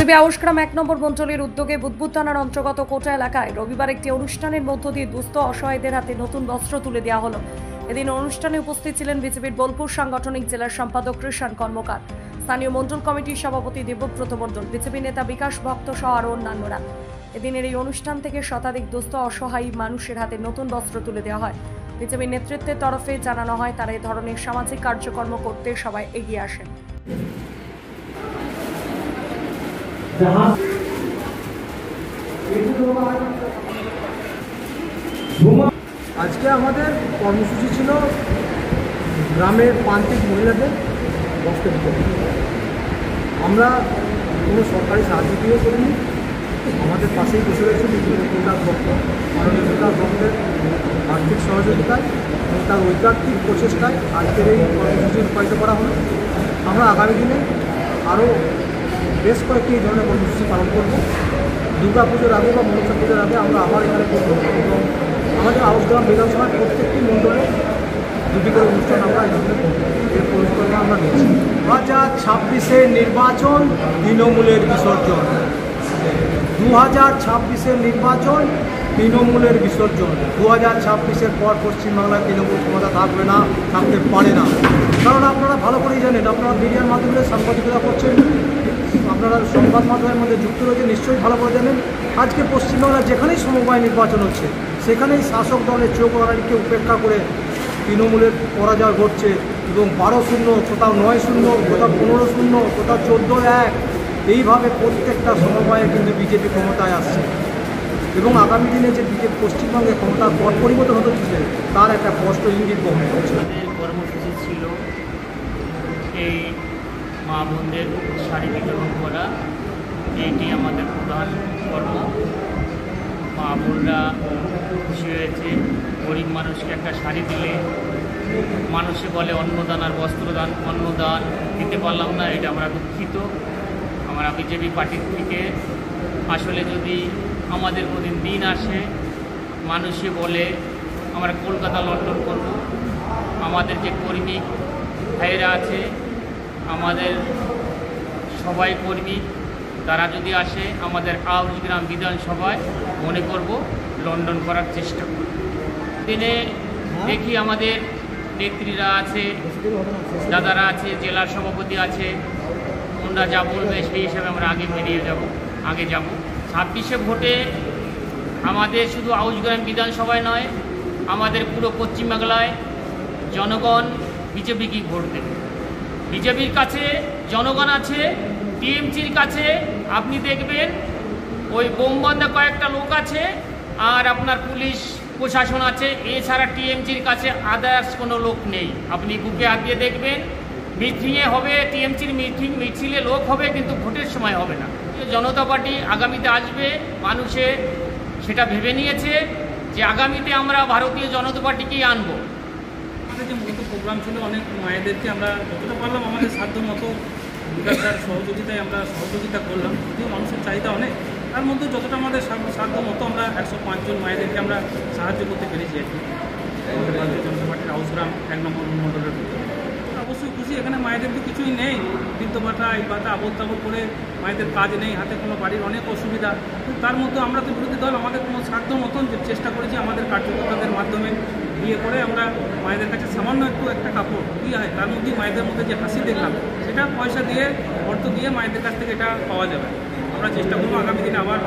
BJP Aushgram 1 নম্বর মণ্ডলের উদ্যোগে বুদবুদ থানার অন্তর্গত কোটা এলাকায় রবিবার একটি অনুষ্ঠানের মধ্য দিয়ে দুস্থ অসহায়দের হাতে নতুন বস্ত্র তুলে দেওয়া হলো। এদিন অনুষ্ঠানে উপস্থিত ছিলেন বিজেপির বোলপুর সাংগঠনিক জেলার সম্পাদক কৃষাণ কর্মকার, স্থানীয় মণ্ডল কমিটির সভাপতি দেবব্রত মণ্ডল, বিজেপি নেতা বিকাশ ভক্ত সহ আরও অন্যান্যরা। এদিনের এই অনুষ্ঠান থেকে শতাধিক দুস্থ অসহায় মানুষের হাতে নতুন বস্ত্র তুলে দেওয়া হয়। বিজেপি নেতৃত্বের তরফে জানানো হয় তারা এই ধরনের সামাজিক কার্যক্রম করতে সবাই এগিয়ে আসেন। আজকে আমাদের কর্মসূচি ছিল গ্রামের প্রান্তিক মহিলাদের বস্ত্র বিতরণ। আমরা কোনো সরকারি সাহায্য দিয়েও করিনি, আমাদের পাশেই বসে রয়েছে বিকাশ ভক্ত, মাননীয় বিকাশ ভক্তের আর্থিক সহযোগিতায় এবং তার ঐকান্তিক প্রচেষ্টায় আজকের এই কর্মসূচি রূপায়িত করা হলো। আমরা আগামী দিনে আরও বেশ কয়েকটি এই ধরনের কর্মসূচি পালন করব। দুর্গা পুজোর আগে বা মনসা পুজোর আগে আমরা আবার এখানে করব এবং আমাদের আউশগ্রাম বিধানসভার প্রত্যেকটি মণ্ডলে দুটি করে অনুষ্ঠান আমরা এখানে করব। এর পরিকল্পনা আমরা নিচ্ছি। 2026-এর নির্বাচন তৃণমূলের বিসর্জন, 2026-এর নির্বাচন তৃণমূলের বিসর্জন। 2026-এর পর পশ্চিমবাংলায় তৃণমূল ক্ষমতা থাকবে না, থাকতে পারে না। কারণ আপনারা ভালো করেই জানেন, আপনারা মিডিয়ার মাধ্যমে সাংবাদিকতা করছেন, আপনারা সংবাদ মাধ্যমের মধ্যে যুক্ত রয়েছে, নিশ্চয়ই ভালো করে জানেন আজকে পশ্চিমবাংলার যেখানেই সমবায় নির্বাচন হচ্ছে সেখানেই শাসক দলের চোখ রানীকে উপেক্ষা করে তৃণমূলের পরাজয় ঘটছে এবং 12-0, কোথাও 9-0, কোথাও 15-0, কোথাও 14-1, এইভাবে প্রত্যেকটা সমবায়ে কিন্তু বিজেপি ক্ষমতায় আসছে এবং আগামী দিনে যে বিজেপি পশ্চিমবঙ্গে ক্ষমতার পট পরিবর্তন হতে চলেছে তার একটা স্পষ্ট ইঙ্গিত বহন করছে। কর্মসূচি ছিল এই মা বোনদের শাড়ি বিতরণ করা, এইটি আমাদের প্রধান কর্ম। মা বোনরা খুশি হয়েছে, গরিব মানুষকে একটা শাড়ি দিলে মানুষে বলে অন্নদান আর বস্ত্রদান, অন্নদান দিতে পারলাম না, এটা আমরা দুঃখিত। আমরা বিজেপি পার্টির থেকে আসলে যদি আমাদের কোনদিন দিন আসে মানুষে বলে আমরা কলকাতা লন্ডন করব, আমাদের যে কর্মী ভাইয়েরা আছে, আমাদের সবাই কর্মী, তারা যদি আসে আমাদের আউশগ্রাম বিধানসভায় মনে করব লন্ডন করার চেষ্টা করব। দিনে দেখি আমাদের নেত্রীরা আছে, দাদারা আছে, জেলার সভাপতি আছে, ওনারা যা বলবে সেই হিসাবে আমরা আগে বেরিয়ে যাব, আগে যাব। 26-এ ভোটে আমাদের শুধু আউশগ্রাম বিধানসভায় নয়, আমাদের পুরো পশ্চিমবাংলায় জনগণ বিজেপিকেই ভোট দেবে। বিজেপির কাছে জনগণ আছে, টিএমসির কাছে আপনি দেখবেন ওই বোমবান্ধা কয়েকটা লোক আছে আর আপনার পুলিশ প্রশাসন আছে, এছাড়া টিএমসির কাছে আদার্স কোনো লোক নেই। আপনি বুকে হাত দিয়ে দেখবেন, মিটিংয়ে হবে টিএমসির মিছিলে লোক হবে, কিন্তু ভোটের সময় হবে না। জনতা পার্টি আগামীতে আসবে, মানুষে সেটা ভেবে নিয়েছে যে আগামীতে আমরা ভারতীয় জনতা পার্টিকেই আনবো। আমাদের যে মূলত প্রোগ্রাম ছিল, অনেক মায়েদেরকে আমরা যতটা পারলাম আমাদের সাধ্য মতো বিকাশদার সহযোগিতায় আমরা সহযোগিতা করলাম। যদিও মানুষের চাহিদা অনেক, তার মধ্যে যতটা আমাদের সাধ্য মতো আমরা 105 জন মায়েদেরকে আমরা সাহায্য করতে পেরেছি আর কি। আমাদের ভারতীয় জনতা পার্টির আউশগ্রাম 1 নম্বর মণ্ডলের অবশ্যই খুশি। এখানে মায়েদের তো কিছুই নেই, বৃদ্ধ ভাতা এই ভাতা আবল তাবল করে মায়েদের কাজ নেই, হাতে কোনো বাড়ির অনেক অসুবিধা। তার মধ্যে আমরা তো বিরোধী দল, আমাদের কোনো সাধ্য মতন যে চেষ্টা করেছি আমাদের কার্যকর্তাদের মাধ্যমে দিয়ে করে আমরা মায়েদের কাছে সামান্য একটা কাপড় দিয়ে হয়, তার মধ্যেই মায়েদের মধ্যে যে হাসি দেখলাম সেটা পয়সা দিয়ে অর্থ দিয়ে মায়েদের কাছ থেকে এটা পাওয়া যাবে। আমরা চেষ্টা করবো আগামী দিনে আবার